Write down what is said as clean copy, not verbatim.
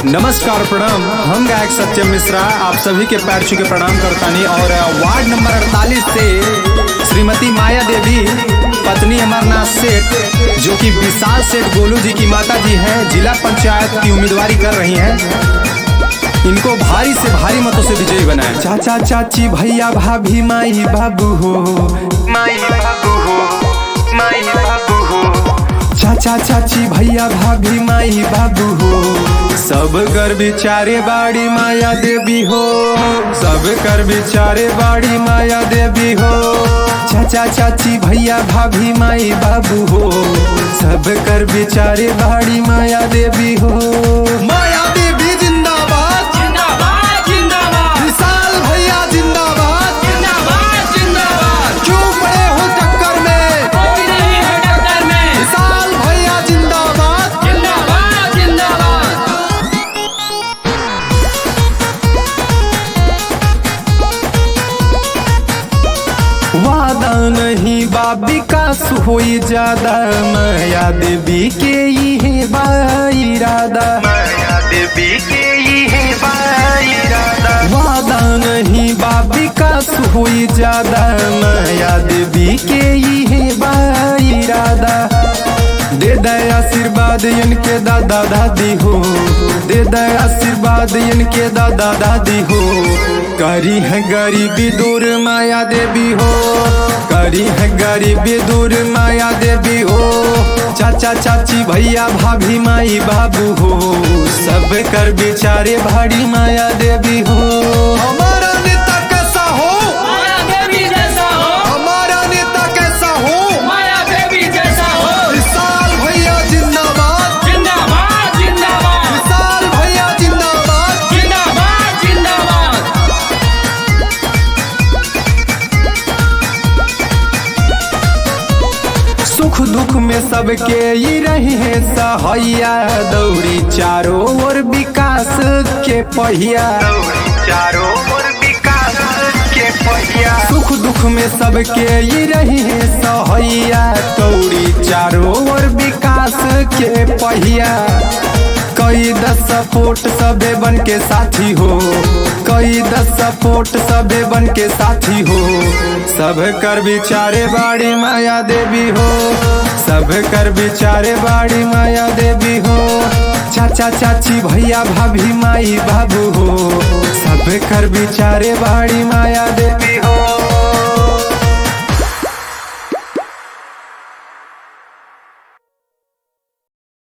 नमस्कार प्रणाम। हम गायक सत्यम मिश्रा आप सभी के पैर छू के प्रणाम करतानी। और वार्ड नंबर 48 से श्रीमती माया देवी पत्नी अमरनाथ सेठ जो कि विशाल सेठ गोलू जी की माता जी हैं, जिला पंचायत की उम्मीदवारी कर रही हैं, इनको भारी से भारी मतों से विजयी बनाएं। चाचा चाची भैया भाभी माई बाबू हो, माई बाबू हो, माई बाबू हो। चाचा चाची भैया भाभी माई बाबू हो, सब कर बिचारे बाड़ी माया देवी हो, सब कर बिचारे बाड़ी माया देवी हो। चाचा चाची भैया भाभी माई बाबू हो, सब कर बिचारे बाड़ी माया देवी हो। माया देवी जिंदाबाद जिंदाबाद जिंदाबाद, विशाल भैया जिंदाबाद जिंदाबाद जिंदाबाद। क्यों पड़े हो टक्कर में, कोई नहीं है टक्कर में। विशाल भैया जिंदाबाद जिंदाबाद जिंदाबाद। वादा नहीं बा विकास होई ज्यादा, माया देवी के ही है इरादा, माया देवी के ही है इरादा। वादा नहीं बा विकास होई ज्यादा, माया देवी के ही है इरादा। दे दे आशीर्वाद इनके दादा दादी हो, दे दे आशीर्वाद इनके दादा दादी हो। करी है गरीबी दूर माया देवी हो, करी है गरीबी दूर माया देवी हो। चाचा चाची भैया भाभी माई बाबू हो, सब कर बिचारे भाड़ी माया देवी हो। हमारा नेता कैसा हो, माया देवी जैसा हो, हमारा नेता कैसा हो, माया देवी जैसा हो। विशाल भैया जिंदाबाद जिंदाबाद जिंदाबाद विशाल भैया जिंदाबाद। जिंदाबाद जिंदाबाद। सुख दुख में सबके ये रही है सहाया, दौड़ी चारों ओर विकास के पहिया, चारों ओर विकास के पहिया। सुख दुख में सबके ये रही है सहाया, दौड़ी चारों ओर विकास के पहिया। कई 10 सपोर्ट सबे बन के साथी हो, कई 10 सपोर्ट सबे बन के साथी हो। सब कर बिचारे बाड़ी माया देवी हो, सब कर बिचारे बाड़ी माया देवी हो। चाचा चाची भैया भाभी माई बाबू हो, सब कर बिचारे बाड़ी माया देवी हो।